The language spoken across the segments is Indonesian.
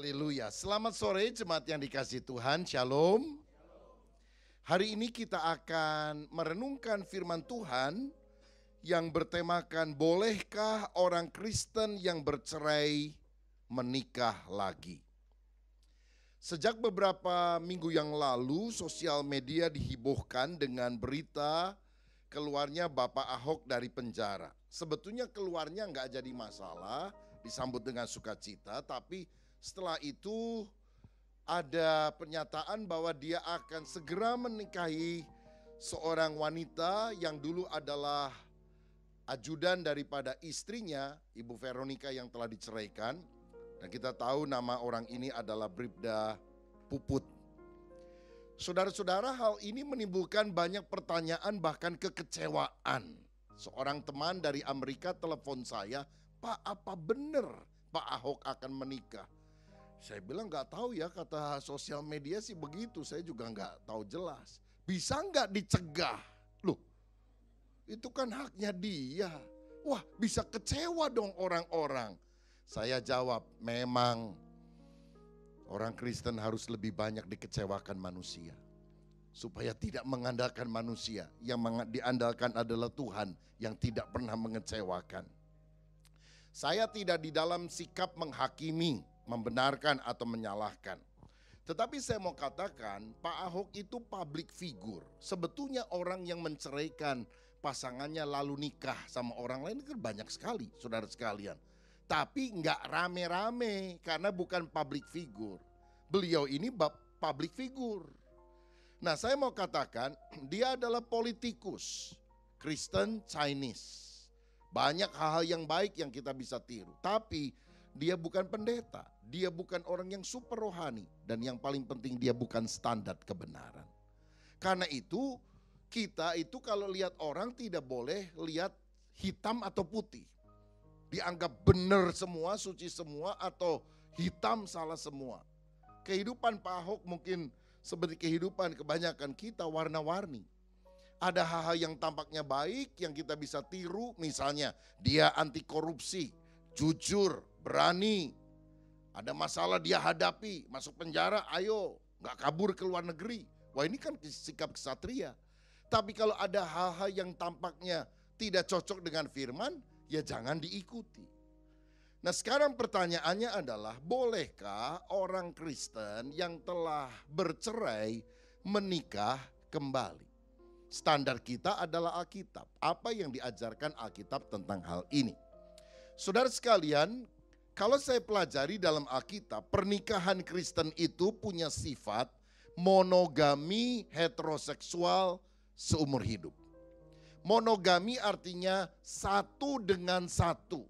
Haleluya. Selamat sore jemaat yang dikasihi Tuhan. Shalom. Hari ini kita akan merenungkan firman Tuhan yang bertemakan bolehkah orang Kristen yang bercerai menikah lagi. Sejak beberapa minggu yang lalu sosial media dihiburkan dengan berita keluarnya Bapak Ahok dari penjara. Sebetulnya keluarnya nggak jadi masalah, disambut dengan sukacita, tapi setelah itu ada pernyataan bahwa dia akan segera menikahi seorang wanita yang dulu adalah ajudan daripada istrinya, Ibu Veronica yang telah diceraikan. Dan kita tahu nama orang ini adalah Bribda Puput. Saudara-saudara, hal ini menimbulkan banyak pertanyaan bahkan kekecewaan. Seorang teman dari Amerika telepon saya, "Pak, apa benar Pak Ahok akan menikah?" Saya bilang nggak tahu ya, kata sosial media sih begitu, saya juga nggak tahu jelas. Bisa nggak dicegah? Loh, itu kan haknya dia. Wah, bisa kecewa dong orang-orang. Saya jawab, memang orang Kristen harus lebih banyak dikecewakan manusia. Supaya tidak mengandalkan manusia, yang diandalkan adalah Tuhan yang tidak pernah mengecewakan. Saya tidak di dalam sikap menghakimi, membenarkan atau menyalahkan. Tetapi saya mau katakan, Pak Ahok itu public figure. Sebetulnya orang yang menceraikan pasangannya lalu nikah sama orang lain kan banyak sekali, saudara sekalian. Tapi nggak rame-rame karena bukan public figure. Beliau ini public figure. Nah, saya mau katakan dia adalah politikus, Kristen Chinese. Banyak hal-hal yang baik yang kita bisa tiru. Tapi dia bukan pendeta, dia bukan orang yang super rohani. Dan yang paling penting dia bukan standar kebenaran. Karena itu kita itu kalau lihat orang tidak boleh lihat hitam atau putih. Dianggap benar semua, suci semua, atau hitam salah semua. Kehidupan Pak Ahok mungkin seperti kehidupan kebanyakan kita warna-warni. Ada hal-hal yang tampaknya baik yang kita bisa tiru, misalnya dia anti korupsi, jujur, berani. Ada masalah dia hadapi, masuk penjara, ayo, gak kabur ke luar negeri. Wah, ini kan sikap kesatria. Tapi kalau ada hal-hal yang tampaknya tidak cocok dengan firman, ya jangan diikuti. Nah, sekarang pertanyaannya adalah, bolehkah orang Kristen yang telah bercerai menikah kembali? Standar kita adalah Alkitab. Apa yang diajarkan Alkitab tentang hal ini? Saudara sekalian, kalau saya pelajari dalam Alkitab, pernikahan Kristen itu punya sifat monogami heteroseksual seumur hidup. Monogami artinya satu dengan satu.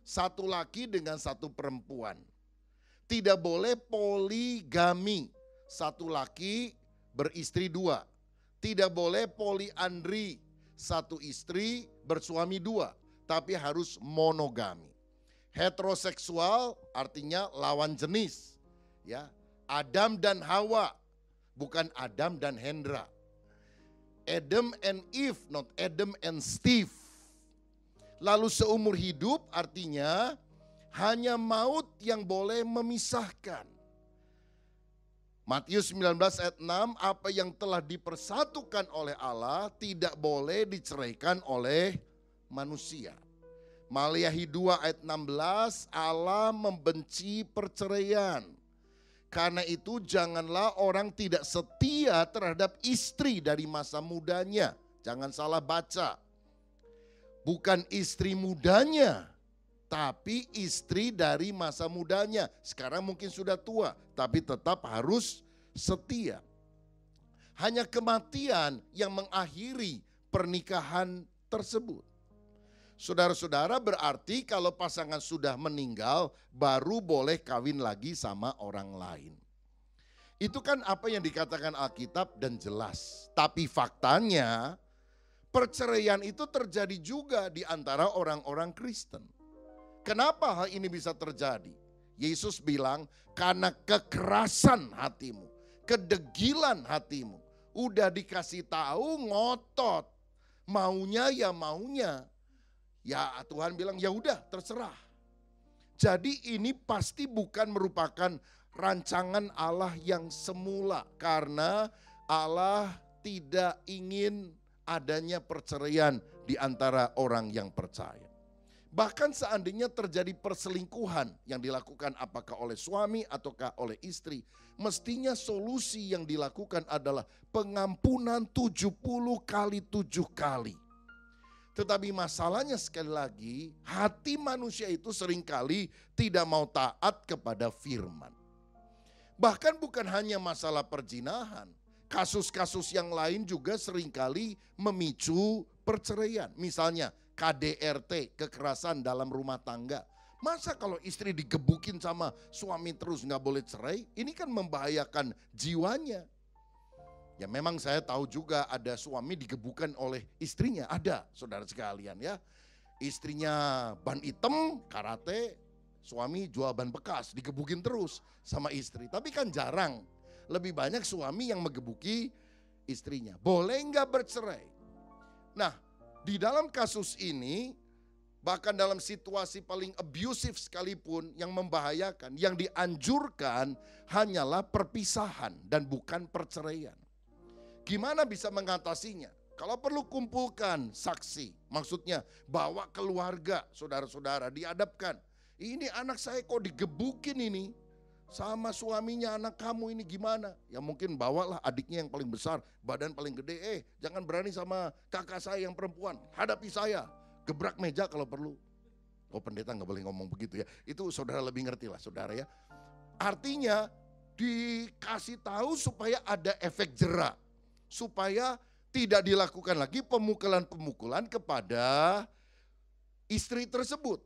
Satu laki dengan satu perempuan. Tidak boleh poligami. Satu laki beristri dua. Tidak boleh poliandri. Satu istri bersuami dua. Tapi harus monogami. Heteroseksual artinya lawan jenis. Ya, Adam dan Hawa, bukan Adam dan Hendra. Adam and Eve, not Adam and Steve. Lalu seumur hidup artinya hanya maut yang boleh memisahkan. Matius 19 ayat 6, apa yang telah dipersatukan oleh Allah tidak boleh diceraikan oleh manusia. Maliahi 2 ayat 16, Allah membenci perceraian. Karena itu janganlah orang tidak setia terhadap istri dari masa mudanya. Jangan salah baca. Bukan istri mudanya, tapi istri dari masa mudanya. Sekarang mungkin sudah tua, tapi tetap harus setia. Hanya kematian yang mengakhiri pernikahan tersebut. Saudara-saudara, berarti kalau pasangan sudah meninggal, baru boleh kawin lagi sama orang lain. Itu kan apa yang dikatakan Alkitab dan jelas. Tapi faktanya, perceraian itu terjadi juga di antara orang-orang Kristen. Kenapa hal ini bisa terjadi? Yesus bilang, karena kekerasan hatimu, kedegilan hatimu. Udah dikasih tahu ngotot, maunya ya maunya. Ya Tuhan bilang ya udah terserah. Jadi ini pasti bukan merupakan rancangan Allah yang semula, karena Allah tidak ingin adanya perceraian di antara orang yang percaya. Bahkan seandainya terjadi perselingkuhan yang dilakukan apakah oleh suami ataukah oleh istri, mestinya solusi yang dilakukan adalah pengampunan 70 kali 7 kali. Tetapi masalahnya sekali lagi, hati manusia itu seringkali tidak mau taat kepada firman. Bahkan bukan hanya masalah perzinahan, kasus-kasus yang lain juga seringkali memicu perceraian. Misalnya KDRT, kekerasan dalam rumah tangga. Masa kalau istri digebukin sama suami terus nggak boleh cerai? Ini kan membahayakan jiwanya. Ya memang saya tahu juga ada suami digebukan oleh istrinya. Ada, saudara sekalian ya. Istrinya ban hitam, karate, suami jual ban bekas, digebukin terus sama istri. Tapi kan jarang, lebih banyak suami yang menggebuki istrinya. Boleh nggak bercerai? Nah, di dalam kasus ini, bahkan dalam situasi paling abusive sekalipun yang membahayakan, yang dianjurkan hanyalah perpisahan dan bukan perceraian. Gimana bisa mengatasinya? Kalau perlu kumpulkan saksi, maksudnya bawa keluarga, saudara-saudara dihadapkan. Ini anak saya kok digebukin ini sama suaminya, anak kamu ini gimana? Ya mungkin bawalah adiknya yang paling besar, badan paling gede. Jangan berani sama kakak saya yang perempuan, hadapi saya. Gebrak meja kalau perlu. Oh pendeta gak boleh ngomong begitu ya. Itu saudara lebih ngerti lah saudara ya. Artinya dikasih tahu supaya ada efek jera. Supaya tidak dilakukan lagi pemukulan-pemukulan kepada istri tersebut.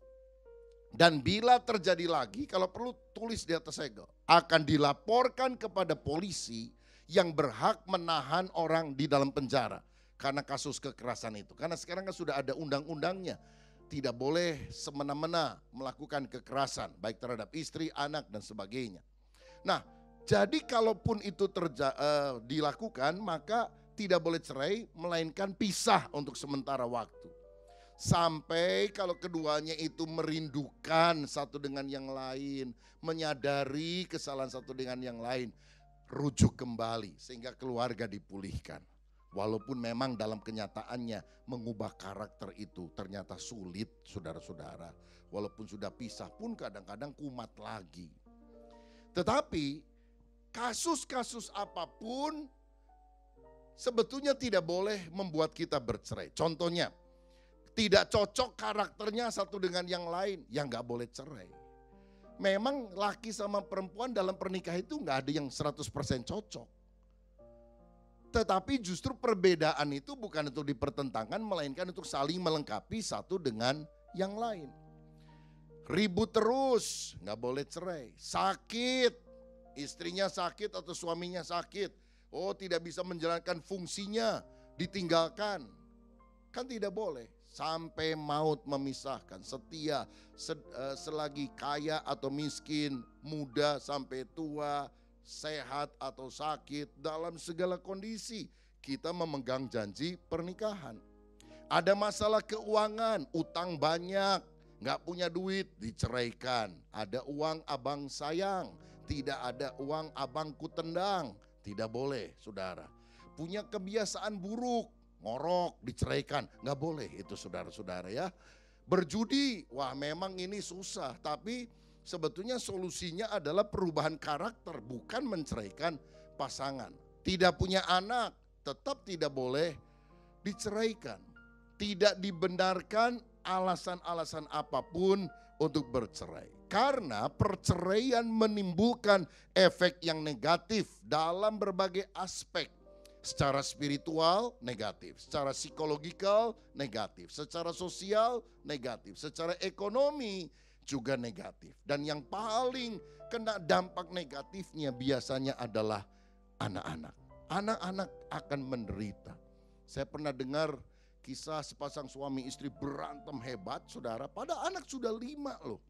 Dan bila terjadi lagi, kalau perlu tulis di atas segel, akan dilaporkan kepada polisi yang berhak menahan orang di dalam penjara karena kasus kekerasan itu. Karena sekarang kan sudah ada undang-undangnya, tidak boleh semena-mena melakukan kekerasan baik terhadap istri, anak dan sebagainya. Nah, jadi kalaupun itu dilakukan, maka tidak boleh cerai, melainkan pisah untuk sementara waktu. Sampai kalau keduanya itu merindukan satu dengan yang lain, menyadari kesalahan satu dengan yang lain, rujuk kembali sehingga keluarga dipulihkan. Walaupun memang dalam kenyataannya mengubah karakter itu ternyata sulit, saudara-saudara. Walaupun sudah pisah pun kadang-kadang kumat lagi. Tetapi kasus-kasus apapun sebetulnya tidak boleh membuat kita bercerai. Contohnya, tidak cocok karakternya satu dengan yang lain, ya nggak boleh cerai. Memang laki sama perempuan dalam pernikahan itu nggak ada yang 100% cocok. Tetapi justru perbedaan itu bukan untuk dipertentangkan, melainkan untuk saling melengkapi satu dengan yang lain. Ribut terus, nggak boleh cerai. Sakit, istrinya sakit atau suaminya sakit. Oh tidak bisa menjalankan fungsinya, ditinggalkan. Kan tidak boleh. Sampai maut memisahkan, setia selagi kaya atau miskin, muda sampai tua, sehat atau sakit, dalam segala kondisi kita memegang janji pernikahan. Ada masalah keuangan, utang banyak, gak punya duit, diceraikan. Ada uang abang sayang, tidak ada uang abangku tendang, tidak boleh saudara. Punya kebiasaan buruk, ngorok, diceraikan, gak boleh itu saudara-saudara ya. Berjudi, wah memang ini susah, tapi sebetulnya solusinya adalah perubahan karakter, bukan menceraikan pasangan. Tidak punya anak, tetap tidak boleh diceraikan. Tidak dibenarkan alasan-alasan apapun untuk bercerai. Karena perceraian menimbulkan efek yang negatif dalam berbagai aspek. Secara spiritual negatif, secara psikologikal negatif, secara sosial negatif, secara ekonomi juga negatif. Dan yang paling kena dampak negatifnya biasanya adalah anak-anak. Anak-anak akan menderita. Saya pernah dengar kisah sepasang suami istri berantem hebat saudara, pada anak sudah 5 loh.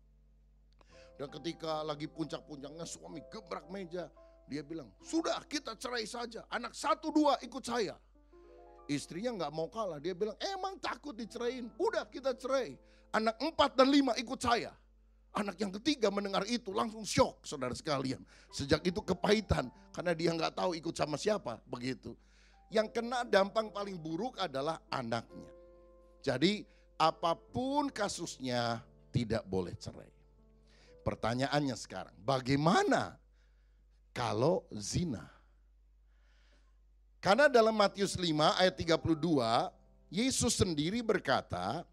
Dan ketika lagi puncak-puncaknya suami gebrak meja, dia bilang, sudah kita cerai saja, anak 1-2 ikut saya. Istrinya gak mau kalah, dia bilang emang takut dicerain, udah kita cerai. Anak 4 dan 5 ikut saya. Anak yang ketiga mendengar itu langsung syok, saudara sekalian. Sejak itu kepahitan karena dia nggak tahu ikut sama siapa, begitu. Yang kena dampak paling buruk adalah anaknya. Jadi apapun kasusnya tidak boleh cerai. Pertanyaannya sekarang, bagaimana kalau zina? Karena dalam Matius 5 ayat 32, Yesus sendiri berkata,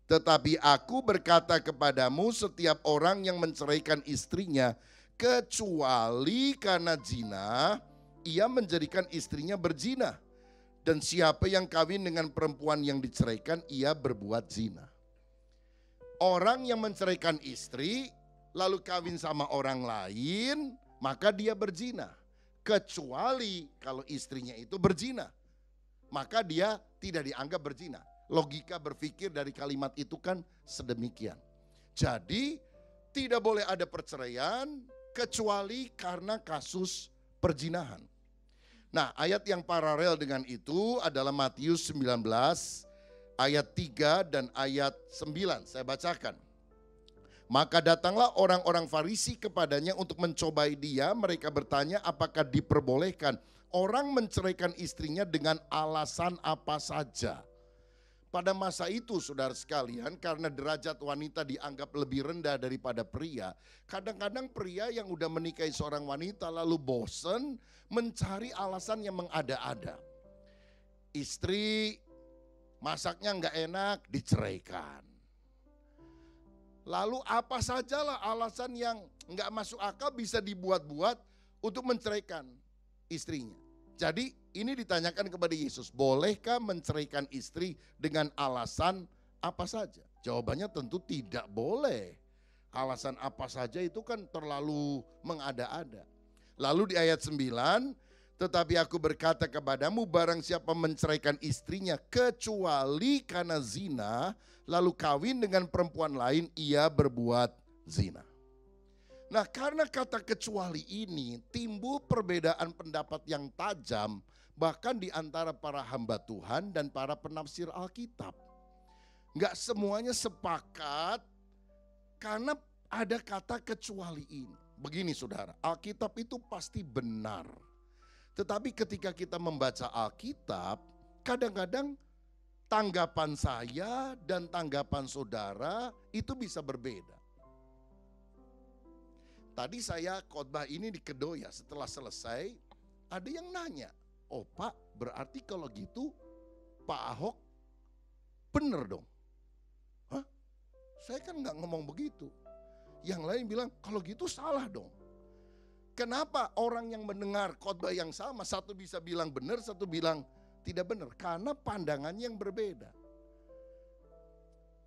tetapi aku berkata kepadamu, setiap orang yang menceraikan istrinya kecuali karena zina, ia menjadikan istrinya berzina. Dan siapa yang kawin dengan perempuan yang diceraikan, ia berbuat zina. Orang yang menceraikan istri lalu kawin sama orang lain, maka dia berzina. Kecuali kalau istrinya itu berzina, maka dia tidak dianggap berzina. Logika berpikir dari kalimat itu kan sedemikian. Jadi tidak boleh ada perceraian kecuali karena kasus perzinahan. Nah, ayat yang paralel dengan itu adalah Matius 19 ayat 3 dan ayat 9. Saya bacakan. Maka datanglah orang-orang Farisi kepadanya untuk mencobai dia. Mereka bertanya, apakah diperbolehkan orang menceraikan istrinya dengan alasan apa saja? Pada masa itu, saudara sekalian, karena derajat wanita dianggap lebih rendah daripada pria, kadang-kadang pria yang udah menikahi seorang wanita lalu bosen mencari alasan yang mengada-ada. Istri masaknya nggak enak, diceraikan. Lalu apa sajalah alasan yang nggak masuk akal bisa dibuat-buat untuk menceraikan istrinya. Jadi ini ditanyakan kepada Yesus, bolehkah menceraikan istri dengan alasan apa saja? Jawabannya tentu tidak boleh. Alasan apa saja itu kan terlalu mengada-ada. Lalu di ayat 9, tetapi aku berkata kepadamu, barang siapa menceraikan istrinya kecuali karena zina, lalu kawin dengan perempuan lain, ia berbuat zina. Nah, karena kata kecuali ini timbul perbedaan pendapat yang tajam bahkan di antara para hamba Tuhan dan para penafsir Alkitab. Enggak semuanya sepakat karena ada kata kecuali ini. Begini saudara, Alkitab itu pasti benar. Tetapi ketika kita membaca Alkitab, kadang-kadang tanggapan saya dan tanggapan saudara itu bisa berbeda. Tadi saya khotbah ini di Kedoya, setelah selesai ada yang nanya, oh Pak berarti kalau gitu Pak Ahok bener dong. Hah? Saya kan gak ngomong begitu. Yang lain bilang kalau gitu salah dong. Kenapa orang yang mendengar khotbah yang sama, satu bisa bilang benar, satu bilang tidak benar? Karena pandangannya yang berbeda.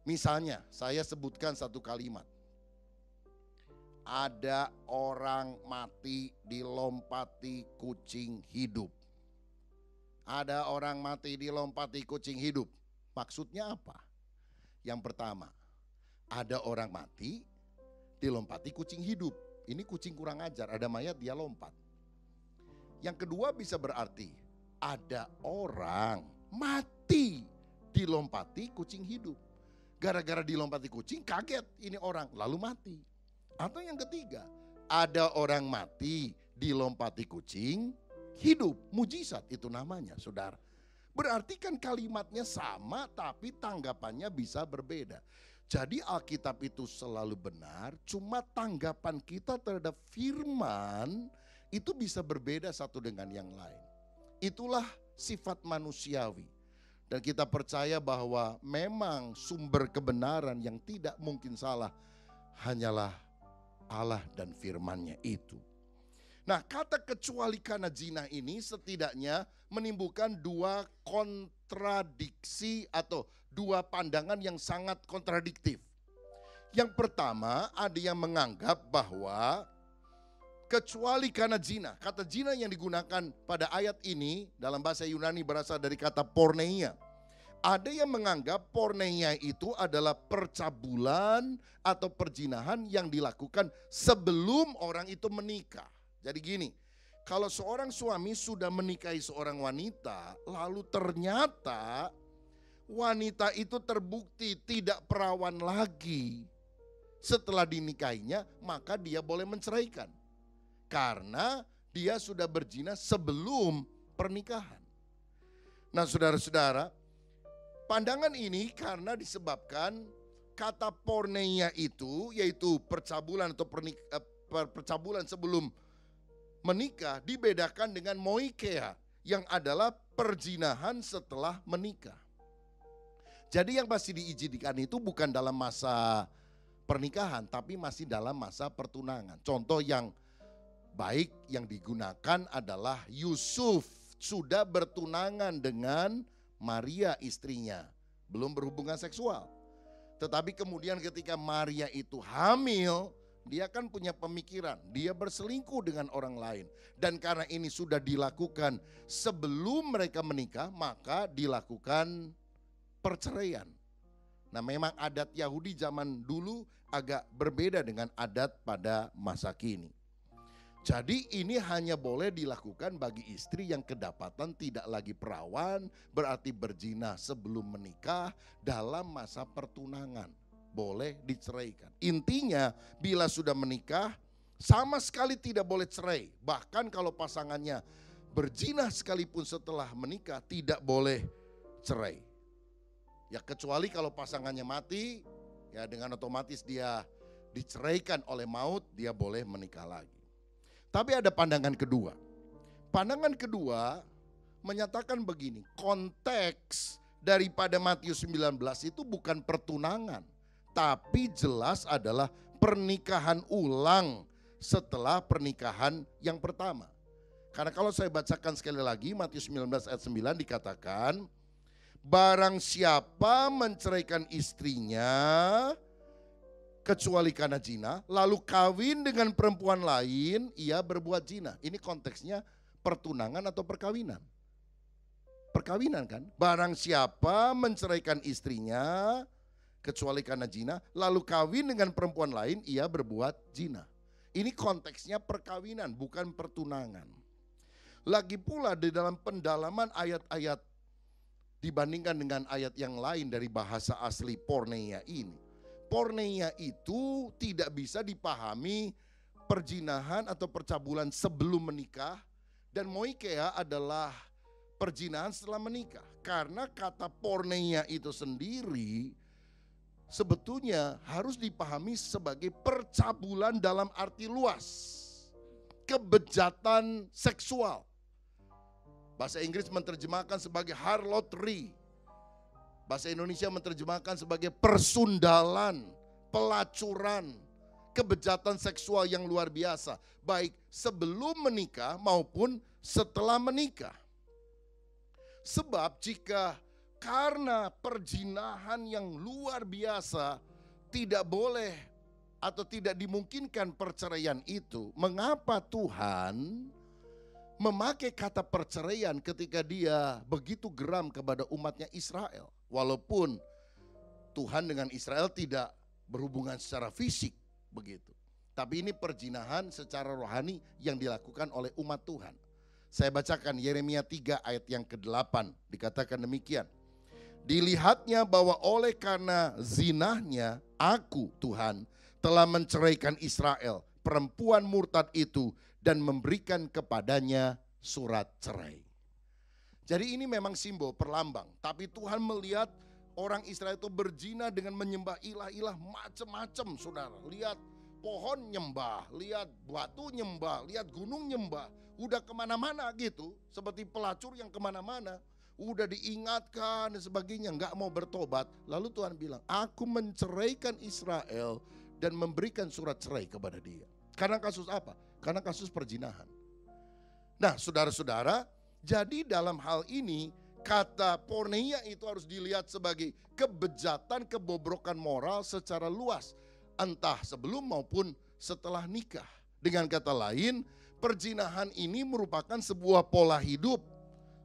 Misalnya saya sebutkan satu kalimat. Ada orang mati dilompati kucing hidup. Ada orang mati dilompati kucing hidup. Maksudnya apa? Yang pertama, ada orang mati dilompati kucing hidup. Ini kucing kurang ajar, ada mayat dia lompat. Yang kedua bisa berarti ada orang mati dilompati kucing hidup. Gara-gara dilompati kucing kaget ini orang lalu mati. Atau yang ketiga, ada orang mati dilompati kucing hidup. Mujizat itu namanya, saudara. Berarti kan kalimatnya sama tapi tanggapannya bisa berbeda. Jadi Alkitab itu selalu benar, cuma tanggapan kita terhadap firman itu bisa berbeda satu dengan yang lain. Itulah sifat manusiawi. Dan kita percaya bahwa memang sumber kebenaran yang tidak mungkin salah hanyalah Allah dan firman-Nya itu. Nah, kata kecuali karena zina ini setidaknya menimbulkan dua kontradiksi atau dua pandangan yang sangat kontradiktif. Yang pertama, ada yang menganggap bahwa kecuali karena zina. Kata zina yang digunakan pada ayat ini dalam bahasa Yunani berasal dari kata porneia. Ada yang menganggap porneia itu adalah percabulan atau perzinahan yang dilakukan sebelum orang itu menikah. Jadi gini, kalau seorang suami sudah menikahi seorang wanita, lalu ternyata wanita itu terbukti tidak perawan lagi, setelah dinikahinya, maka dia boleh menceraikan. Karena dia sudah berzina sebelum pernikahan. Nah saudara-saudara, pandangan ini karena disebabkan kata porneia itu, yaitu percabulan atau percabulan sebelum menikah, dibedakan dengan moikea yang adalah perzinahan setelah menikah. Jadi yang masih diizinkan itu bukan dalam masa pernikahan, tapi masih dalam masa pertunangan. Contoh yang baik yang digunakan adalah Yusuf sudah bertunangan dengan Maria istrinya, belum berhubungan seksual. Tetapi kemudian ketika Maria itu hamil, dia kan punya pemikiran, dia berselingkuh dengan orang lain. Dan karena ini sudah dilakukan sebelum mereka menikah, maka dilakukan perceraian. Nah memang adat Yahudi zaman dulu agak berbeda dengan adat pada masa kini. Jadi ini hanya boleh dilakukan bagi istri yang kedapatan tidak lagi perawan, berarti berzina sebelum menikah dalam masa pertunangan. Boleh diceraikan. Intinya bila sudah menikah sama sekali tidak boleh cerai. Bahkan kalau pasangannya berzina sekalipun setelah menikah tidak boleh cerai. Ya kecuali kalau pasangannya mati, ya dengan otomatis dia diceraikan oleh maut, dia boleh menikah lagi. Tapi ada pandangan kedua. Pandangan kedua menyatakan begini, konteks daripada Matius 19 itu bukan pertunangan, tapi jelas adalah pernikahan ulang setelah pernikahan yang pertama. Karena kalau saya bacakan sekali lagi Matius 19 ayat 9 dikatakan, barang siapa menceraikan istrinya kecuali karena zina, lalu kawin dengan perempuan lain, ia berbuat zina. Ini konteksnya pertunangan atau perkawinan? Perkawinan kan? Barang siapa menceraikan istrinya, kecuali karena zina, lalu kawin dengan perempuan lain, ia berbuat zina. Ini konteksnya perkawinan, bukan pertunangan. Lagi pula di dalam pendalaman ayat-ayat dibandingkan dengan ayat yang lain dari bahasa asli porneia ini. Porneia itu tidak bisa dipahami perzinahan atau percabulan sebelum menikah, dan moikea adalah perzinahan setelah menikah. Karena kata porneia itu sendiri sebetulnya harus dipahami sebagai percabulan dalam arti luas, kebejatan seksual. Bahasa Inggris menerjemahkan sebagai harlotry. Bahasa Indonesia menerjemahkan sebagai persundalan, pelacuran, kebejatan seksual yang luar biasa. Baik sebelum menikah maupun setelah menikah. Sebab jika karena perzinahan yang luar biasa tidak boleh atau tidak dimungkinkan perceraian itu, mengapa Tuhan memakai kata perceraian ketika dia begitu geram kepada umatnya Israel? Walaupun Tuhan dengan Israel tidak berhubungan secara fisik begitu. Tapi ini perzinahan secara rohani yang dilakukan oleh umat Tuhan. Saya bacakan Yeremia 3 ayat yang ke-8. Dikatakan demikian. Dilihatnya bahwa oleh karena zinahnya aku Tuhan telah menceraikan Israel, perempuan murtad itu, dan memberikan kepadanya surat cerai. Jadi ini memang simbol perlambang. Tapi Tuhan melihat orang Israel itu berzina dengan menyembah ilah-ilah macam-macam, saudara. Lihat pohon nyembah, lihat batu nyembah, lihat gunung nyembah. Udah kemana-mana gitu, seperti pelacur yang kemana-mana. Udah diingatkan dan sebagainya, gak mau bertobat. Lalu Tuhan bilang, aku menceraikan Israel dan memberikan surat cerai kepada dia. Karena kasus apa? Karena kasus perzinahan. Nah saudara-saudara, jadi dalam hal ini kata porneia itu harus dilihat sebagai kebejatan, kebobrokan moral secara luas. Entah sebelum maupun setelah nikah. Dengan kata lain, perzinahan ini merupakan sebuah pola hidup,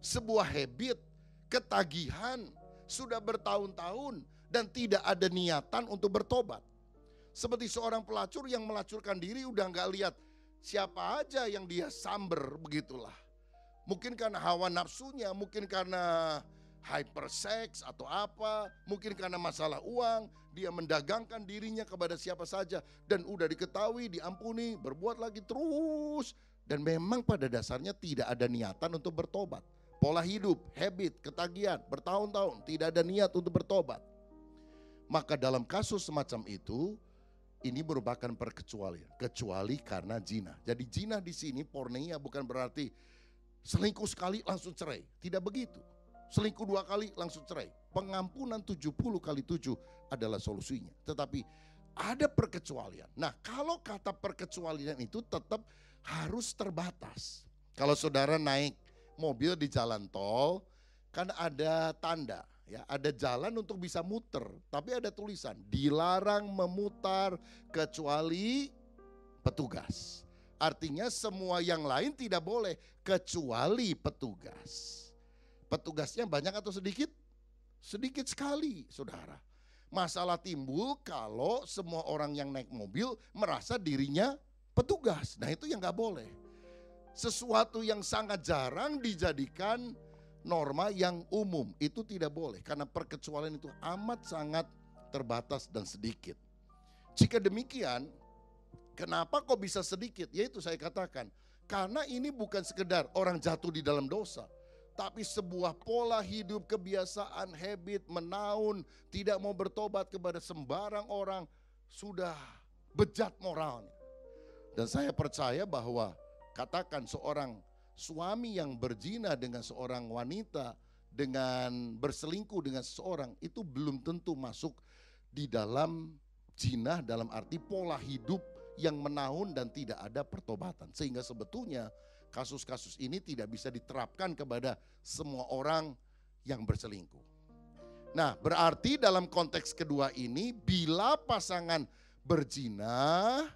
sebuah habit, ketagihan, sudah bertahun-tahun dan tidak ada niatan untuk bertobat. Seperti seorang pelacur yang melacurkan diri udah gak lihat siapa aja yang dia samber, begitulah. Mungkin karena hawa nafsunya, mungkin karena hypersex atau apa, mungkin karena masalah uang, dia mendagangkan dirinya kepada siapa saja dan udah diketahui, diampuni, berbuat lagi terus. Dan memang pada dasarnya tidak ada niatan untuk bertobat. Pola hidup, habit, ketagihan, bertahun-tahun tidak ada niat untuk bertobat. Maka dalam kasus semacam itu, ini merupakan perkecualian, kecuali karena zina. Jadi zina di sini porneia bukan berarti selingkuh sekali langsung cerai, tidak begitu. Selingkuh 2 kali langsung cerai. Pengampunan 70 kali 7 adalah solusinya. Tetapi ada perkecualian. Nah, kalau kata perkecualian itu tetap harus terbatas. Kalau saudara naik mobil di jalan tol, kan ada tanda, ya, ada jalan untuk bisa muter, tapi ada tulisan dilarang memutar kecuali petugas. Artinya semua yang lain tidak boleh kecuali petugas. Petugasnya banyak atau sedikit? Sedikit sekali, saudara. Masalah timbul kalau semua orang yang naik mobil merasa dirinya petugas. Nah, itu yang gak boleh. Sesuatu yang sangat jarang dijadikan norma yang umum, itu tidak boleh. Karena perkecualian itu amat sangat terbatas dan sedikit. Jika demikian, kenapa kok bisa sedikit? Yaitu saya katakan, karena ini bukan sekedar orang jatuh di dalam dosa, tapi sebuah pola hidup, kebiasaan, habit, menaun, tidak mau bertobat kepada sembarang orang, sudah bejat moralnya. Dan saya percaya bahwa katakan seorang suami yang berzina dengan seorang wanita, dengan berselingkuh dengan seseorang, itu belum tentu masuk di dalam zina dalam arti pola hidup yang menaun dan tidak ada pertobatan. Sehingga sebetulnya kasus-kasus ini tidak bisa diterapkan kepada semua orang yang berselingkuh. Nah, berarti dalam konteks kedua ini, bila pasangan berzina,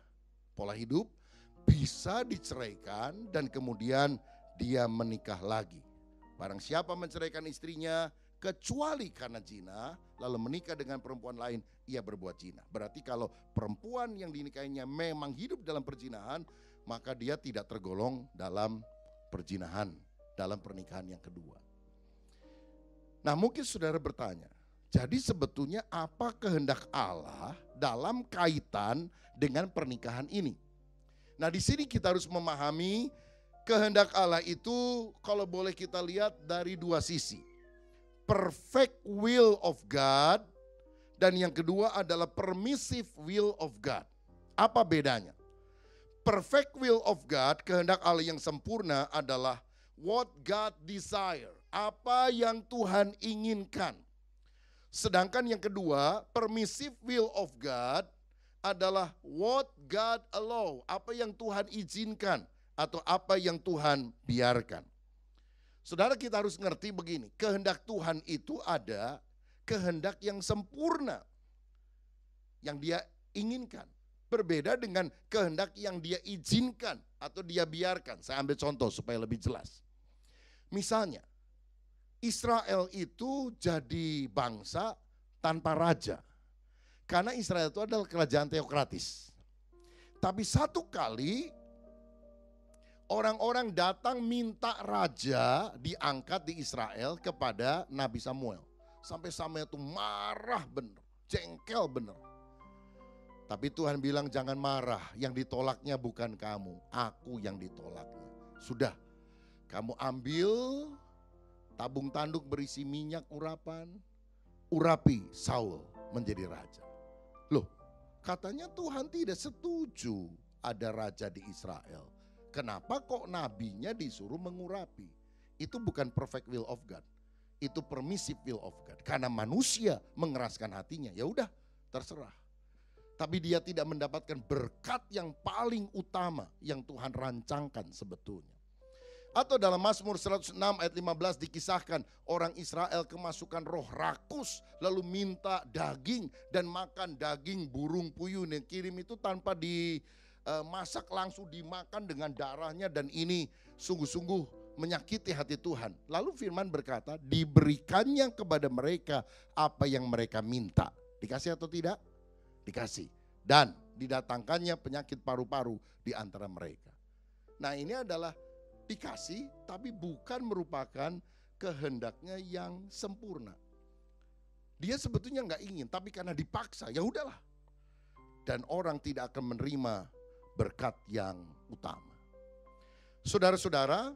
pola hidup, bisa diceraikan dan kemudian dia menikah lagi. Barang siapa menceraikan istrinya kecuali karena zina, lalu menikah dengan perempuan lain, ia berbuat zina. Berarti kalau perempuan yang dinikahinya memang hidup dalam perzinahan, maka dia tidak tergolong dalam perzinahan, dalam pernikahan yang kedua. Nah, mungkin saudara bertanya, jadi sebetulnya apa kehendak Allah dalam kaitan dengan pernikahan ini? Nah, di sini kita harus memahami kehendak Allah itu kalau boleh kita lihat dari 2 sisi. Perfect will of God dan yang kedua adalah permissive will of God. Apa bedanya? Perfect will of God, kehendak Allah yang sempurna adalah what God desire, apa yang Tuhan inginkan. Sedangkan yang kedua, permissive will of God adalah what God allow, apa yang Tuhan izinkan atau apa yang Tuhan biarkan. Saudara, kita harus ngerti begini, kehendak Tuhan itu ada kehendak yang sempurna yang dia inginkan. Berbeda dengan kehendak yang dia izinkan atau dia biarkan. Saya ambil contoh supaya lebih jelas. Misalnya, Israel itu jadi bangsa tanpa raja. Karena Israel itu adalah kerajaan teokratis. Tapi satu kali orang-orang datang minta raja diangkat di Israel kepada Nabi Samuel. Sampai Samuel itu marah bener, jengkel bener. Tapi Tuhan bilang jangan marah, yang ditolaknya bukan kamu, aku yang ditolaknya. Sudah, kamu ambil tabung tanduk berisi minyak urapan, urapi Saul menjadi raja. Loh, katanya Tuhan tidak setuju ada raja di Israel. Kenapa kok nabinya disuruh mengurapi? Itu bukan perfect will of God. Itu permissive will of God. Karena manusia mengeraskan hatinya, ya udah terserah. Tapi dia tidak mendapatkan berkat yang paling utama yang Tuhan rancangkan sebetulnya. Atau dalam Mazmur 106 ayat 15 dikisahkan orang Israel kemasukan roh rakus lalu minta daging dan makan daging burung puyuh yang kirim itu tanpa dimasak langsung dimakan dengan darahnya dan ini sungguh-sungguh menyakiti hati Tuhan. Lalu firman berkata diberikannya kepada mereka apa yang mereka minta. Dikasih atau tidak? Dikasih. Dan didatangkannya penyakit paru-paru di antara mereka. Nah, ini adalah dikasih tapi bukan merupakan kehendaknya yang sempurna. Dia sebetulnya nggak ingin, tapi karena dipaksa, ya udahlah. Dan orang tidak akan menerima berkat yang utama. Saudara-saudara,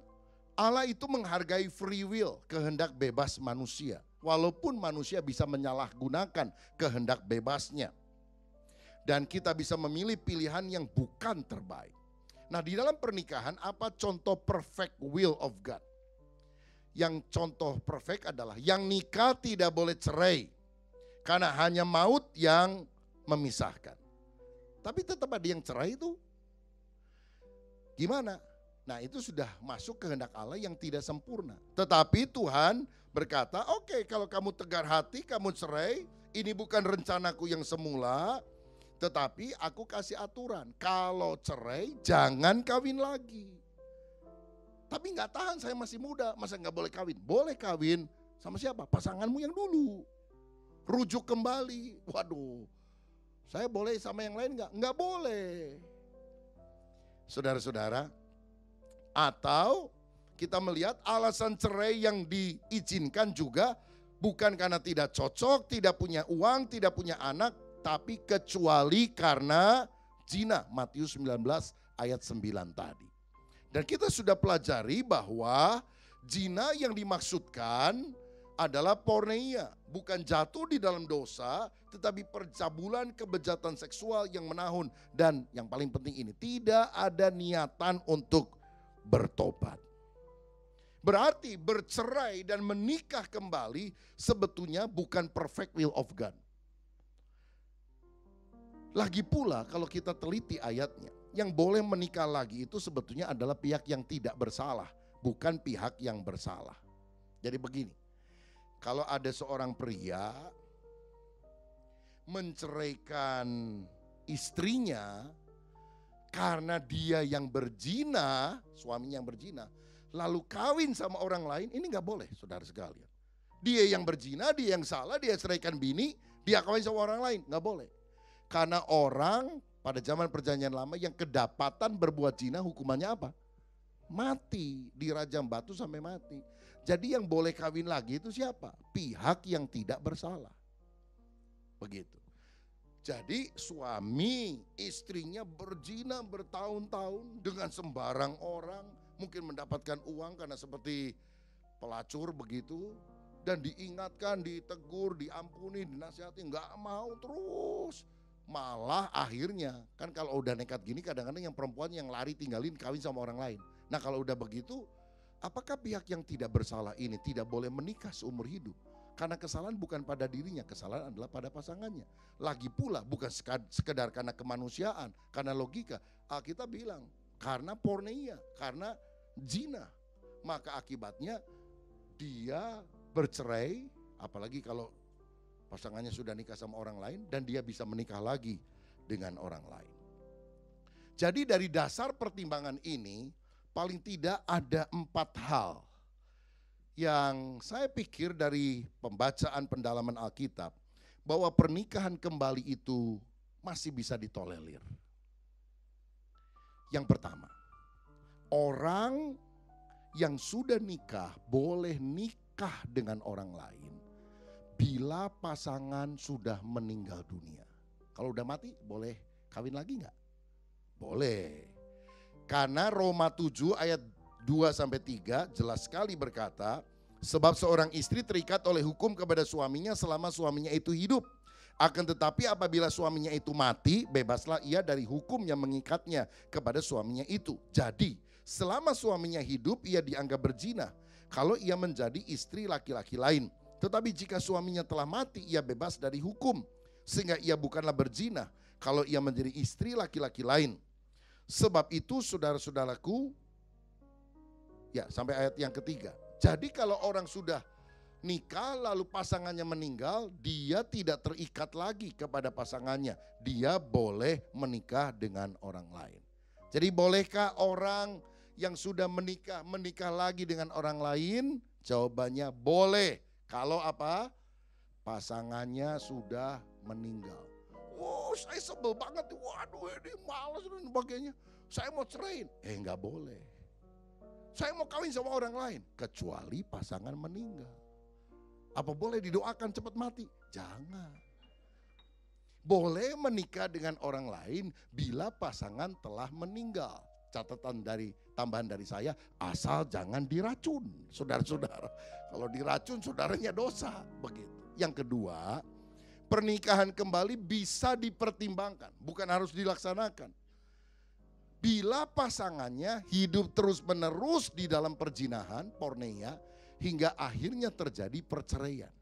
Allah itu menghargai free will, kehendak bebas manusia. Walaupun manusia bisa menyalahgunakan kehendak bebasnya. Dan kita bisa memilih pilihan yang bukan terbaik. Nah, di dalam pernikahan apa contoh perfect will of God? Yang contoh perfect adalah yang nikah tidak boleh cerai. Karena hanya maut yang memisahkan. Tapi tetap ada yang cerai itu. Gimana? Nah, itu sudah masuk kehendak Allah yang tidak sempurna. Tetapi Tuhan berkata, oke, kalau kamu tegar hati, kamu cerai, ini bukan rencanaku yang semula. Tetapi aku kasih aturan, kalau cerai jangan kawin lagi. Tapi nggak tahan, saya masih muda, masa nggak boleh kawin? Boleh kawin sama siapa? Pasanganmu yang dulu. Rujuk kembali. Waduh, saya boleh sama yang lain nggak? Nggak boleh. Saudara-saudara, atau kita melihat alasan cerai yang diizinkan juga bukan karena tidak cocok, tidak punya uang, tidak punya anak, tapi kecuali karena zina. Matius 19 ayat 9 tadi. Dan kita sudah pelajari bahwa zina yang dimaksudkan adalah porneia. Bukan jatuh di dalam dosa, tetapi percabulan kejahatan seksual yang menahun. Dan yang paling penting ini, tidak ada niatan untuk bertobat. Berarti bercerai dan menikah kembali sebetulnya bukan perfect will of God. Lagi pula kalau kita teliti ayatnya, yang boleh menikah lagi itu sebetulnya adalah pihak yang tidak bersalah, bukan pihak yang bersalah. Jadi begini, kalau ada seorang pria menceraikan istrinya karena dia yang berzina, suaminya yang berzina, lalu kawin sama orang lain, ini gak boleh saudara sekalian. Dia yang berzina, dia yang salah, dia ceraikan bini, dia kawin sama orang lain, gak boleh. Karena orang pada zaman perjanjian lama yang kedapatan berbuat zina hukumannya apa? Mati, dirajam batu sampai mati. Jadi yang boleh kawin lagi itu siapa? Pihak yang tidak bersalah. Begitu. Jadi suami istrinya berzina bertahun-tahun dengan sembarang orang. Mungkin mendapatkan uang karena seperti pelacur begitu. Dan diingatkan, ditegur, diampuni, dinasihati. Enggak mau terus. Malah akhirnya kan kalau udah nekat gini kadang-kadang yang perempuan yang lari tinggalin kawin sama orang lain. Nah kalau udah begitu, apakah pihak yang tidak bersalah ini tidak boleh menikah seumur hidup? Karena kesalahan bukan pada dirinya, kesalahan adalah pada pasangannya. Lagi pula bukan sekedar karena kemanusiaan, karena logika. Alkitab bilang karena porneia, karena zina. Maka akibatnya dia bercerai, apalagi kalau pasangannya sudah nikah sama orang lain dan dia bisa menikah lagi dengan orang lain. Jadi dari dasar pertimbangan ini paling tidak ada 4 hal yang saya pikir dari pembacaan pendalaman Alkitab bahwa pernikahan kembali itu masih bisa ditolerir. Yang pertama, orang yang sudah nikah boleh nikah dengan orang lain bila pasangan sudah meninggal dunia. Kalau udah mati boleh kawin lagi enggak? Boleh. Karena Roma 7 ayat 2-3 jelas sekali berkata, sebab seorang istri terikat oleh hukum kepada suaminya selama suaminya itu hidup. Akan tetapi apabila suaminya itu mati, bebaslah ia dari hukum yang mengikatnya kepada suaminya itu. Jadi selama suaminya hidup ia dianggap berzina kalau ia menjadi istri laki-laki lain. Tetapi jika suaminya telah mati, ia bebas dari hukum. Sehingga ia bukanlah berzina kalau ia menjadi istri laki-laki lain. Sebab itu saudara-saudaraku, ya sampai ayat yang ketiga. Jadi kalau orang sudah nikah lalu pasangannya meninggal, dia tidak terikat lagi kepada pasangannya. Dia boleh menikah dengan orang lain. Jadi bolehkah orang yang sudah menikah lagi dengan orang lain? Jawabannya boleh. Kalau apa? Pasangannya sudah meninggal. Oh, saya sebel banget. Waduh, ini malas dan sebagainya. Saya mau ceraiin. Enggak boleh. Saya mau kawin sama orang lain. Kecuali pasangan meninggal. Apa boleh didoakan cepat mati? Jangan. Boleh menikah dengan orang lain bila pasangan telah meninggal. Tambahan dari saya, asal jangan diracun, saudara-saudara. Kalau diracun, saudaranya dosa. Begitu. Yang kedua, pernikahan kembali bisa dipertimbangkan, bukan harus dilaksanakan. Bila pasangannya hidup terus-menerus di dalam perzinahan, porneia, hingga akhirnya terjadi perceraian.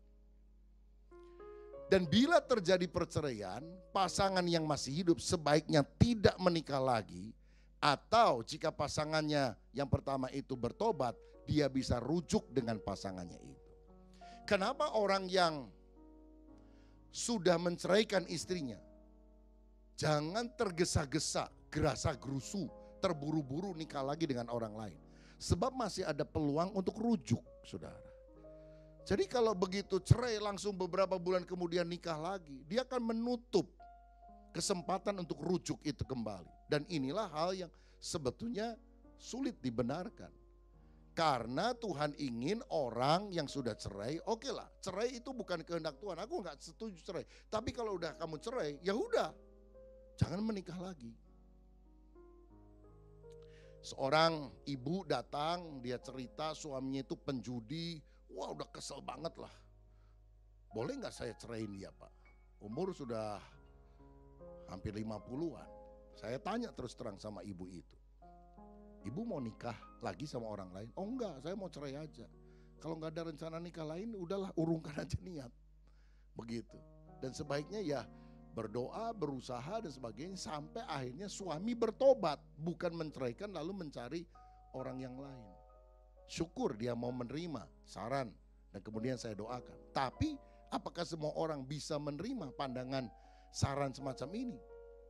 Dan bila terjadi perceraian, pasangan yang masih hidup sebaiknya tidak menikah lagi. Atau jika pasangannya yang pertama itu bertobat, dia bisa rujuk dengan pasangannya itu. Kenapa orang yang sudah menceraikan istrinya, jangan tergesa-gesa, gerasa-gerusu, terburu-buru nikah lagi dengan orang lain. Sebab masih ada peluang untuk rujuk, saudara. Jadi kalau begitu cerai langsung beberapa bulan kemudian nikah lagi, dia akan menutup kesempatan untuk rujuk itu kembali. Dan inilah hal yang sebetulnya sulit dibenarkan. Karena Tuhan ingin orang yang sudah cerai, oke lah, cerai itu bukan kehendak Tuhan. Aku nggak setuju cerai. Tapi kalau udah kamu cerai, ya udah, jangan menikah lagi. Seorang ibu datang, dia cerita suaminya itu penjudi. Wah, udah kesel banget lah. Boleh nggak saya ceraiin dia, Pak? Umur sudah hampir 50-an. Saya tanya terus terang sama ibu itu. Ibu mau nikah lagi sama orang lain? Oh enggak, saya mau cerai aja. Kalau nggak ada rencana nikah lain, udahlah urungkan aja niat. Begitu. Dan sebaiknya ya berdoa, berusaha dan sebagainya sampai akhirnya suami bertobat. Bukan menceraikan lalu mencari orang yang lain. Syukur dia mau menerima saran dan kemudian saya doakan. Tapi apakah semua orang bisa menerima pandangan saran semacam ini?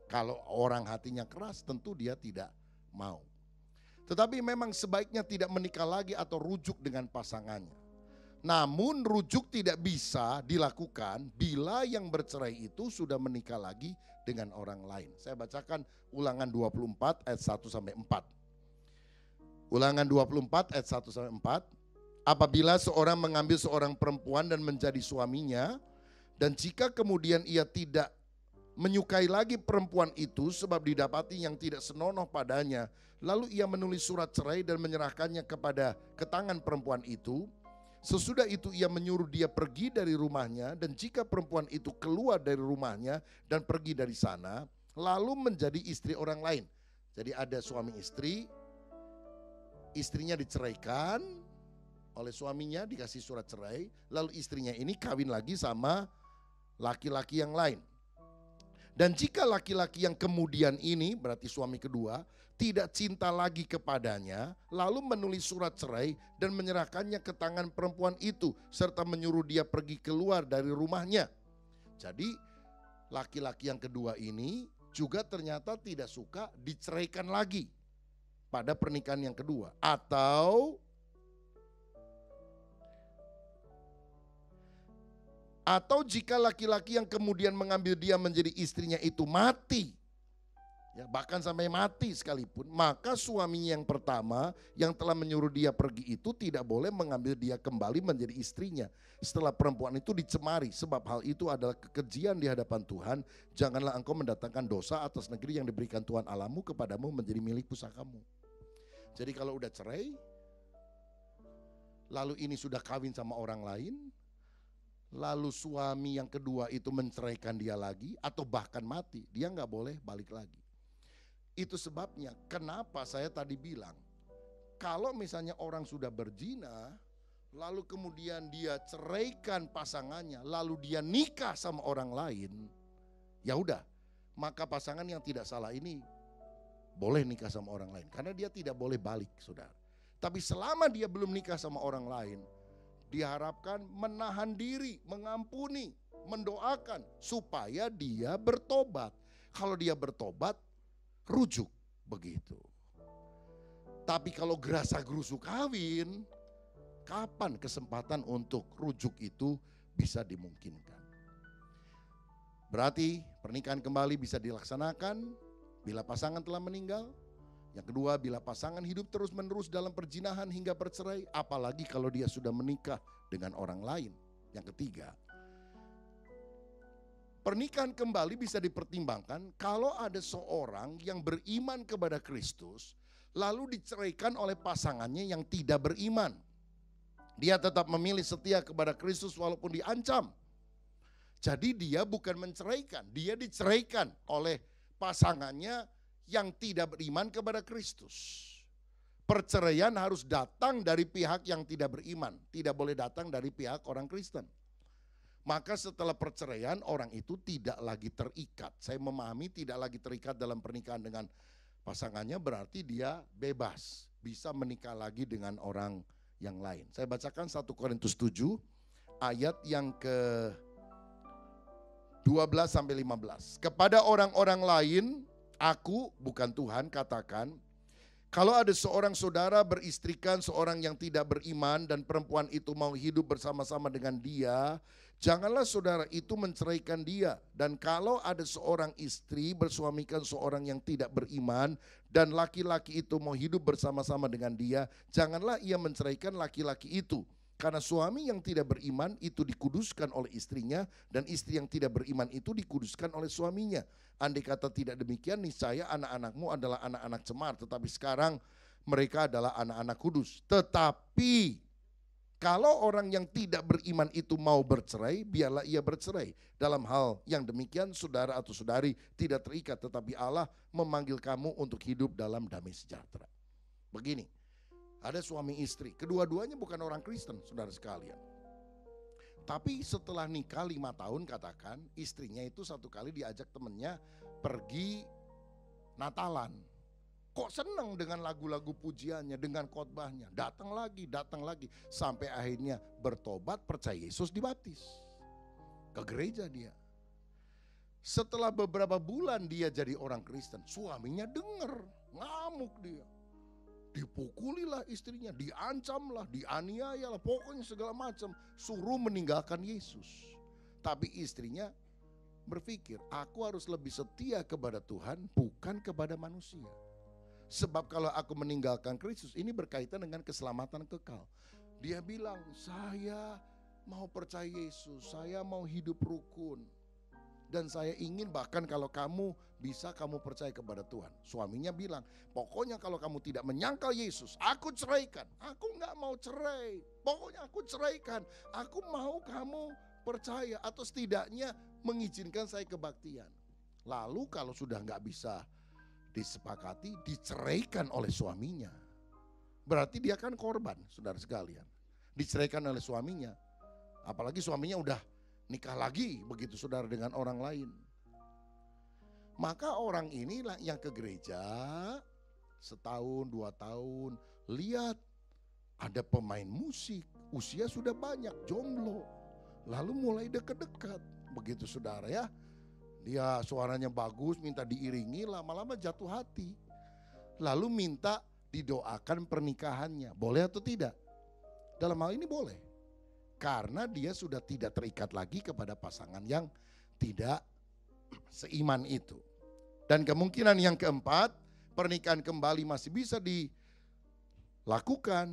Kalau orang hatinya keras tentu dia tidak mau. Tetapi memang sebaiknya tidak menikah lagi atau rujuk dengan pasangannya. Namun rujuk tidak bisa dilakukan bila yang bercerai itu sudah menikah lagi dengan orang lain. Saya bacakan Ulangan 24 ayat 1 sampai 4. Ulangan 24 ayat 1 sampai 4. Apabila seorang mengambil seorang perempuan dan menjadi suaminya, dan jika kemudian ia tidak menyukai lagi perempuan itu sebab didapati yang tidak senonoh padanya, lalu ia menulis surat cerai dan menyerahkannya ke tangan perempuan itu. Sesudah itu ia menyuruh dia pergi dari rumahnya, dan jika perempuan itu keluar dari rumahnya dan pergi dari sana, lalu menjadi istri orang lain. Jadi ada suami istri, istrinya diceraikan oleh suaminya, dikasih surat cerai, lalu istrinya ini kawin lagi sama laki-laki yang lain. Dan jika laki-laki yang kemudian ini, berarti suami kedua, tidak cinta lagi kepadanya, lalu menulis surat cerai dan menyerahkannya ke tangan perempuan itu, serta menyuruh dia pergi keluar dari rumahnya. Jadi laki-laki yang kedua ini juga ternyata tidak suka diceraikan lagi pada pernikahan yang kedua. Atau jika laki-laki yang kemudian mengambil dia menjadi istrinya itu mati, ya, bahkan sampai mati sekalipun, maka suaminya yang pertama yang telah menyuruh dia pergi itu tidak boleh mengambil dia kembali menjadi istrinya setelah perempuan itu dicemari, sebab hal itu adalah kekejian di hadapan Tuhan. Janganlah engkau mendatangkan dosa atas negeri yang diberikan Tuhan Allahmu kepadamu menjadi milik pusakamu. Jadi kalau udah cerai, lalu ini sudah kawin sama orang lain, lalu suami yang kedua itu menceraikan dia lagi atau bahkan mati, dia nggak boleh balik lagi. Itu sebabnya kenapa saya tadi bilang, kalau misalnya orang sudah berzina, lalu kemudian dia ceraikan pasangannya, lalu dia nikah sama orang lain, ya udah, maka pasangan yang tidak salah ini boleh nikah sama orang lain, karena dia tidak boleh balik, saudara. Tapi selama dia belum nikah sama orang lain, diharapkan menahan diri, mengampuni, mendoakan supaya dia bertobat. Kalau dia bertobat, rujuk begitu. Tapi kalau gerasa-gerusu kawin, kapan kesempatan untuk rujuk itu bisa dimungkinkan? Berarti pernikahan kembali bisa dilaksanakan bila pasangan telah meninggal, Yang kedua, bila pasangan hidup terus-menerus dalam perzinahan hingga bercerai, apalagi kalau dia sudah menikah dengan orang lain. Yang ketiga, pernikahan kembali bisa dipertimbangkan kalau ada seorang yang beriman kepada Kristus, lalu diceraikan oleh pasangannya yang tidak beriman. Dia tetap memilih setia kepada Kristus walaupun diancam. Jadi dia bukan menceraikan, dia diceraikan oleh pasangannya yang tidak beriman kepada Kristus. Perceraian harus datang dari pihak yang tidak beriman, tidak boleh datang dari pihak orang Kristen. Maka setelah perceraian orang itu tidak lagi terikat. Saya memahami tidak lagi terikat dalam pernikahan dengan pasangannya, berarti dia bebas, bisa menikah lagi dengan orang yang lain. Saya bacakan 1 Korintus 7 ayat yang ke 12 sampai 15. Kepada orang-orang lain, aku, bukan Tuhan, katakan, kalau ada seorang saudara beristrikan seorang yang tidak beriman dan perempuan itu mau hidup bersama-sama dengan dia, janganlah saudara itu menceraikan dia. Dan kalau ada seorang istri bersuamikan seorang yang tidak beriman dan laki-laki itu mau hidup bersama-sama dengan dia, janganlah ia menceraikan laki-laki itu. Karena suami yang tidak beriman itu dikuduskan oleh istrinya, dan istri yang tidak beriman itu dikuduskan oleh suaminya. Andai kata tidak demikian, niscaya anak-anakmu adalah anak-anak cemar, tetapi sekarang mereka adalah anak-anak kudus. Tetapi kalau orang yang tidak beriman itu mau bercerai, biarlah ia bercerai. Dalam hal yang demikian, saudara atau saudari tidak terikat, tetapi Allah memanggil kamu untuk hidup dalam damai sejahtera. Begini, ada suami istri, kedua-duanya bukan orang Kristen, saudara sekalian. Tapi setelah nikah 5 tahun katakan, istrinya itu satu kali diajak temennya pergi Natalan. Kok senang dengan lagu-lagu pujiannya, dengan khotbahnya. Datang lagi, sampai akhirnya bertobat, percaya Yesus, dibaptis. Ke gereja dia. Setelah beberapa bulan dia jadi orang Kristen, suaminya dengar, ngamuk dia. Dipukulilah istrinya, diancamlah, dianiayalah, pokoknya segala macam, suruh meninggalkan Yesus. Tapi istrinya berpikir, aku harus lebih setia kepada Tuhan, bukan kepada manusia. Sebab kalau aku meninggalkan Kristus, ini berkaitan dengan keselamatan kekal. Dia bilang, saya mau percaya Yesus, saya mau hidup rukun. Dan saya ingin bahkan kalau kamu bisa, kamu percaya kepada Tuhan. Suaminya bilang, pokoknya kalau kamu tidak menyangkal Yesus, aku ceraikan. Aku gak mau cerai, pokoknya aku ceraikan. Aku mau kamu percaya atau setidaknya mengizinkan saya kebaktian. Lalu kalau sudah gak bisa disepakati, diceraikan oleh suaminya. Berarti dia kan korban, saudara sekalian. Diceraikan oleh suaminya. Apalagi suaminya udah nikah lagi begitu saudara dengan orang lain. Maka orang inilah yang ke gereja setahun 2 tahun, lihat ada pemain musik, usia sudah banyak, jomblo. Lalu mulai dekat-dekat begitu saudara ya. Dia suaranya bagus, minta diiringi, lama-lama jatuh hati. Lalu minta didoakan pernikahannya, boleh atau tidak? Dalam hal ini boleh. Karena dia sudah tidak terikat lagi kepada pasangan yang tidak seiman itu. Dan kemungkinan yang keempat, pernikahan kembali masih bisa dilakukan,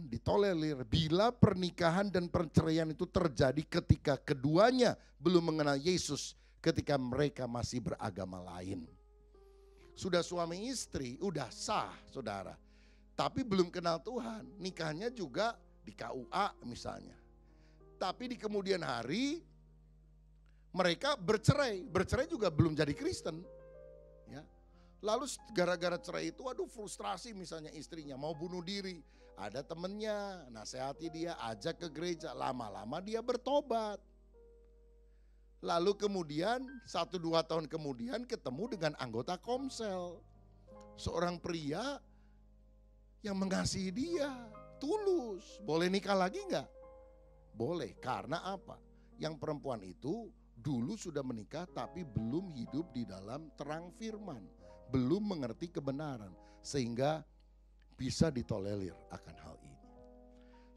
ditolerir bila pernikahan dan perceraian itu terjadi ketika keduanya belum mengenal Yesus, ketika mereka masih beragama lain. Sudah suami istri, udah sah saudara, tapi belum kenal Tuhan, nikahnya juga di KUA misalnya. Tapi di kemudian hari mereka bercerai juga belum jadi Kristen. Ya. Lalu gara-gara cerai itu, aduh frustrasi misalnya istrinya mau bunuh diri. Ada temennya, nasihati dia, ajak ke gereja, lama-lama dia bertobat. Lalu kemudian 1-2 tahun kemudian ketemu dengan anggota Komsel. Seorang pria yang mengasihi dia, tulus. Boleh nikah lagi enggak? Boleh, karena apa? Yang perempuan itu dulu sudah menikah tapi belum hidup di dalam terang firman, belum mengerti kebenaran, sehingga bisa ditolerir akan hal ini.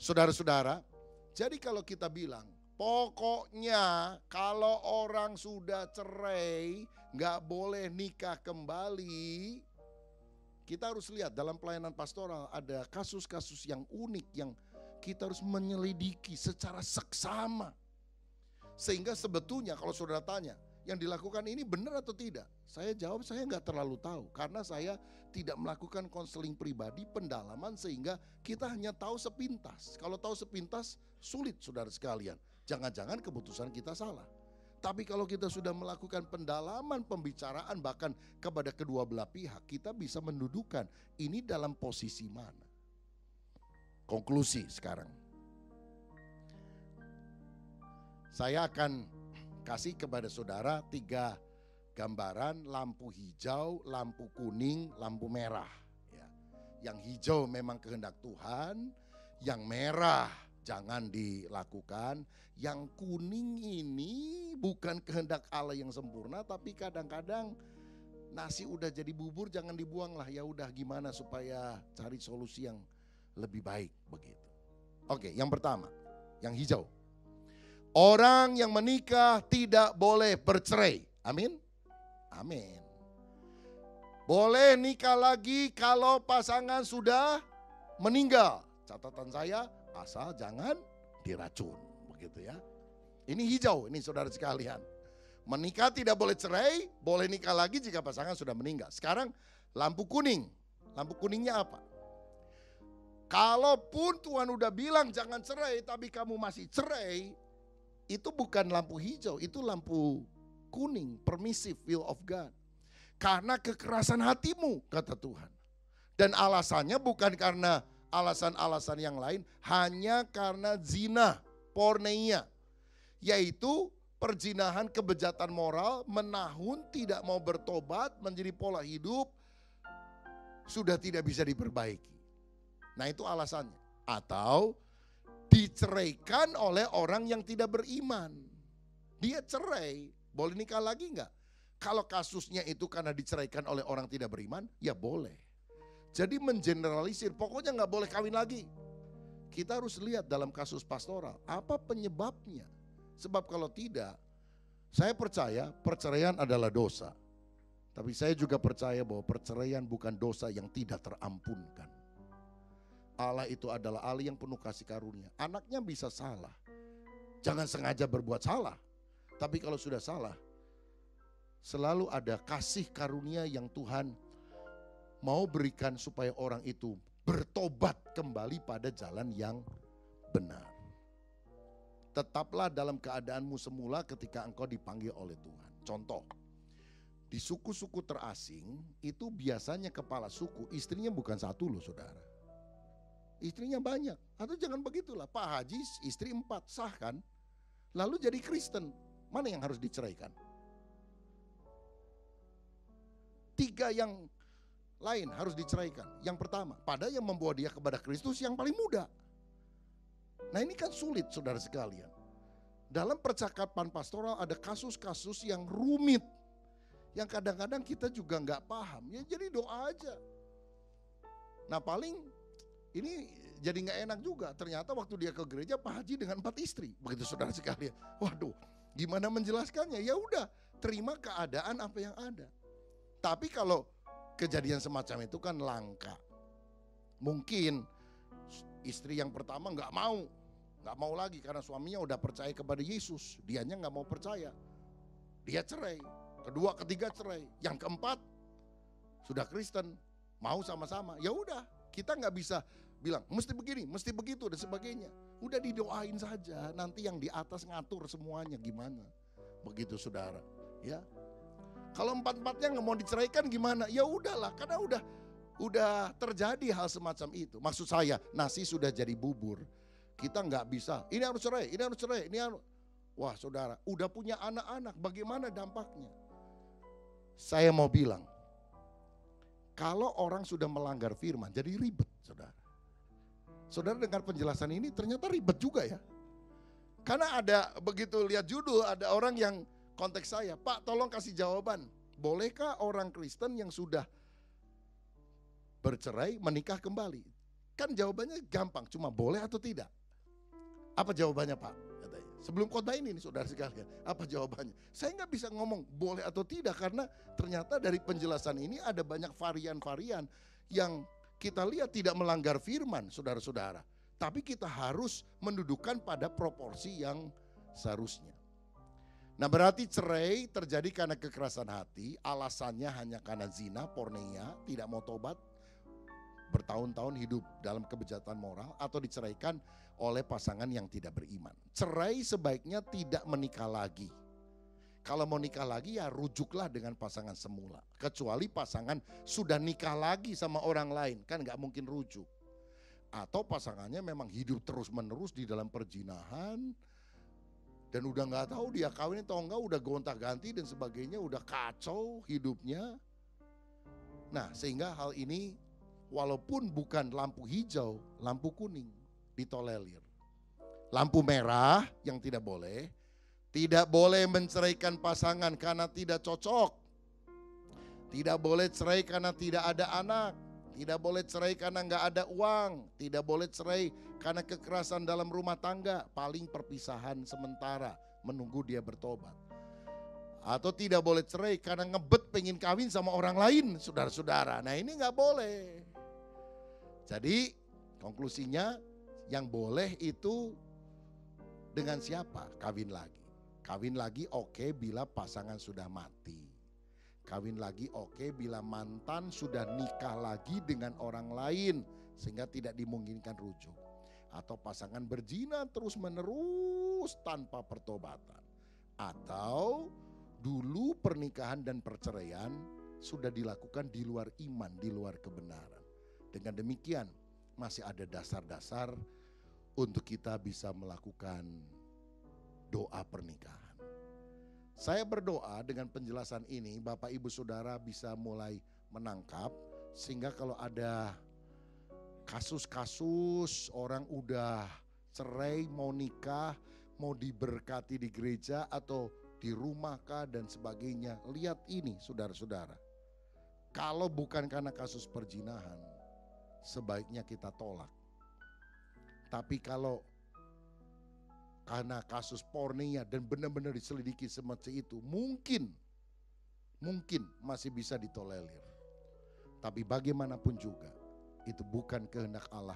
Saudara-saudara, jadi kalau kita bilang, pokoknya kalau orang sudah cerai gak boleh nikah kembali, Kita harus lihat dalam pelayanan pastoral ada kasus-kasus yang unik yang kita harus menyelidiki secara seksama. Sehingga sebetulnya kalau saudara tanya, yang dilakukan ini benar atau tidak? Saya jawab saya nggak terlalu tahu. Karena saya tidak melakukan konseling pribadi, pendalaman, sehingga kita hanya tahu sepintas. Kalau tahu sepintas sulit saudara sekalian. Jangan-jangan keputusan kita salah. Tapi kalau kita sudah melakukan pendalaman, pembicaraan bahkan kepada kedua belah pihak, kita bisa mendudukan ini dalam posisi mana. Konklusi sekarang. Saya akan kasih kepada saudara 3 gambaran lampu hijau, lampu kuning, lampu merah. Ya. Yang hijau memang kehendak Tuhan, yang merah jangan dilakukan. Yang kuning ini bukan kehendak Allah yang sempurna, tapi kadang-kadang nasi udah jadi bubur jangan dibuang lah. Ya udah gimana supaya cari solusi yang lebih baik begitu. Oke, yang pertama, yang hijau. Orang yang menikah tidak boleh bercerai. Amin. Amin. Boleh nikah lagi kalau pasangan sudah meninggal. Catatan saya, asal jangan diracun. Begitu ya. Ini hijau, ini saudara sekalian. Menikah tidak boleh cerai, boleh nikah lagi jika pasangan sudah meninggal. Sekarang lampu kuning. Lampu kuningnya apa? Kalaupun Tuhan udah bilang jangan cerai, tapi kamu masih cerai, itu bukan lampu hijau, itu lampu kuning, permissive will of God. Karena kekerasan hatimu, kata Tuhan. Dan alasannya bukan karena alasan-alasan yang lain, hanya karena zina, porneia. Yaitu perzinahan, kebejatan moral, menahun, tidak mau bertobat, menjadi pola hidup, sudah tidak bisa diperbaiki. Nah itu alasannya. Atau diceraikan oleh orang yang tidak beriman. Dia cerai, boleh nikah lagi enggak? Kalau kasusnya itu karena diceraikan oleh orang tidak beriman, ya boleh. Jadi mengeneralisir, pokoknya enggak boleh kawin lagi. Kita harus lihat dalam kasus pastoral, apa penyebabnya. Sebab kalau tidak, saya percaya perceraian adalah dosa. Tapi saya juga percaya bahwa perceraian bukan dosa yang tidak terampunkan. Allah itu adalah Allah yang penuh kasih karunia. Anaknya bisa salah. Jangan sengaja berbuat salah. Tapi kalau sudah salah, selalu ada kasih karunia yang Tuhan mau berikan supaya orang itu bertobat kembali pada jalan yang benar. Tetaplah dalam keadaanmu semula ketika engkau dipanggil oleh Tuhan. Contoh, di suku-suku terasing itu biasanya kepala suku istrinya bukan satu loh saudara. Istrinya banyak. Atau jangan begitulah, Pak Haji istri 4, sah kan? Lalu jadi Kristen, mana yang harus diceraikan? 3 yang lain harus diceraikan. Yang pertama, padahal yang membawa dia kepada Kristus yang paling muda. Nah ini kan sulit saudara sekalian. Dalam percakapan pastoral ada kasus-kasus yang rumit. Yang kadang-kadang kita juga gak paham. Ya jadi doa aja. Nah paling ini jadi gak enak juga. Ternyata waktu dia ke gereja Pak Haji dengan 4 istri. Begitu saudara sekalian. Waduh gimana menjelaskannya? Ya udah terima keadaan apa yang ada. Tapi kalau kejadian semacam itu kan langka. Mungkin istri yang pertama gak mau lagi karena suaminya udah percaya kepada Yesus. Dianya gak mau percaya. Dia cerai. Kedua, ketiga cerai. Yang keempat sudah Kristen, mau sama-sama. Ya udah, kita gak bisa bilang mesti begini, mesti begitu dan sebagainya. Udah didoain saja. Nanti yang di atas ngatur semuanya gimana. Begitu saudara. Ya. Kalau 4-4-nya nggak mau diceraikan gimana? Ya udahlah, karena udah terjadi hal semacam itu. Maksud saya, nasi sudah jadi bubur. Kita nggak bisa. Ini harus cerai, ini harus cerai, ini harus. Wah, saudara, udah punya anak-anak, bagaimana dampaknya? Saya mau bilang, kalau orang sudah melanggar firman, jadi ribet, saudara. Saudara dengar penjelasan ini, ternyata ribet juga ya. Karena ada begitu lihat judul, ada orang yang konteks saya, Pak tolong kasih jawaban, bolehkah orang Kristen yang sudah bercerai menikah kembali? Kan jawabannya gampang, cuma boleh atau tidak. Apa jawabannya Pak? Katanya. Sebelum khotbah ini nih saudara sekalian, apa jawabannya? Saya nggak bisa ngomong boleh atau tidak karena ternyata dari penjelasan ini ada banyak varian-varian yang kita lihat tidak melanggar firman, saudara-saudara. Tapi kita harus mendudukkan pada proporsi yang seharusnya. Nah, berarti cerai terjadi karena kekerasan hati, alasannya hanya karena zina, porneia, tidak mau tobat, bertahun-tahun hidup dalam kebejatan moral, atau diceraikan oleh pasangan yang tidak beriman. Cerai sebaiknya tidak menikah lagi. Kalau mau nikah lagi ya rujuklah dengan pasangan semula. Kecuali pasangan sudah nikah lagi sama orang lain, kan gak mungkin rujuk. Atau pasangannya memang hidup terus menerus di dalam perzinahan, dan udah gak tahu dia kawin atau enggak, udah gonta ganti dan sebagainya, udah kacau hidupnya. Nah, sehingga hal ini walaupun bukan lampu hijau, lampu kuning ditolerir. Lampu merah yang tidak boleh menceraikan pasangan karena tidak cocok. Tidak boleh cerai karena tidak ada anak. Tidak boleh cerai karena nggak ada uang. Tidak boleh cerai karena kekerasan dalam rumah tangga. Paling perpisahan sementara menunggu dia bertobat. Atau tidak boleh cerai karena ngebet pengen kawin sama orang lain, saudara-saudara. Nah, ini nggak boleh. Jadi konklusinya yang boleh itu dengan siapa? Kawin lagi. Kawin lagi oke bila pasangan sudah mati. Kawin lagi oke bila mantan sudah nikah lagi dengan orang lain sehingga tidak dimungkinkan rujuk. Atau pasangan berzina terus menerus tanpa pertobatan. Atau dulu pernikahan dan perceraian sudah dilakukan di luar iman, di luar kebenaran. Dengan demikian masih ada dasar-dasar untuk kita bisa melakukan doa pernikahan. Saya berdoa dengan penjelasan ini Bapak Ibu Saudara bisa mulai menangkap, sehingga kalau ada kasus-kasus orang udah cerai, mau nikah, mau diberkati di gereja atau di rumah kah dan sebagainya. Lihat ini saudara-saudara. Kalau bukan karena kasus perzinahan, sebaiknya kita tolak. Tapi kalau karena kasus porneia dan benar-benar diselidiki seperti itu, mungkin masih bisa ditolerir. Tapi bagaimanapun juga, itu bukan kehendak Allah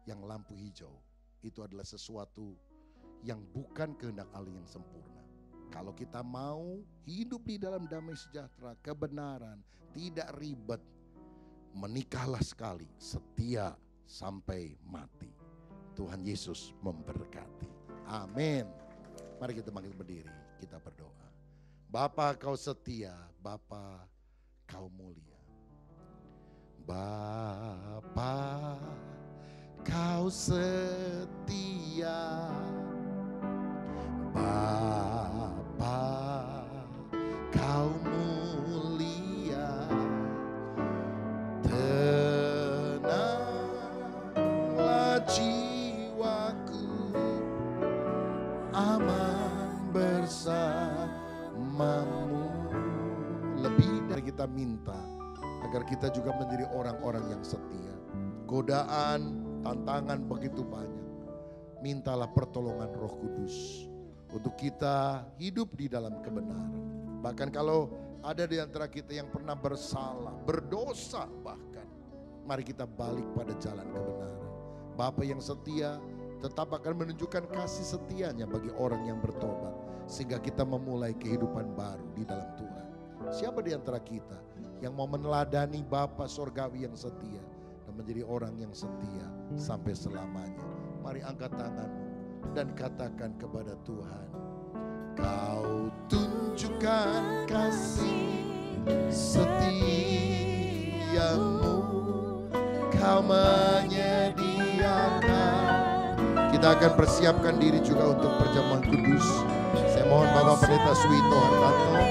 yang lampu hijau. Itu adalah sesuatu yang bukan kehendak Allah yang sempurna. Kalau kita mau hidup di dalam damai sejahtera, kebenaran, tidak ribet, menikahlah sekali, setia sampai mati. Tuhan Yesus memberkati. Amin. Mari kita bangkit berdiri, kita berdoa. Bapa kau setia, Bapa kau mulia. Bapa kau setia, Bapa kau mulia. Tenanglah jiwaku, aman bersamamu. Lebih dari kita minta agar kita juga menjadi orang-orang yang setia. Godaan, tantangan begitu banyak. Mintalah pertolongan Roh Kudus untuk kita hidup di dalam kebenaran. Bahkan kalau ada di antara kita yang pernah bersalah, berdosa bahkan, mari kita balik pada jalan kebenaran. Bapa yang setia tetap akan menunjukkan kasih setianya bagi orang yang bertobat, sehingga kita memulai kehidupan baru di dalam Tuhan. Siapa di antara kita yang mau meneladani Bapa Sorgawi yang setia dan menjadi orang yang setia sampai selamanya? Mari angkat tanganmu dan katakan kepada Tuhan, Kau tunjukkan kasih setiamu, Kau menyediakan. Kita akan persiapkan diri juga untuk perjamuan kudus. Saya mohon Bapak Pendeta Suwito Hartanto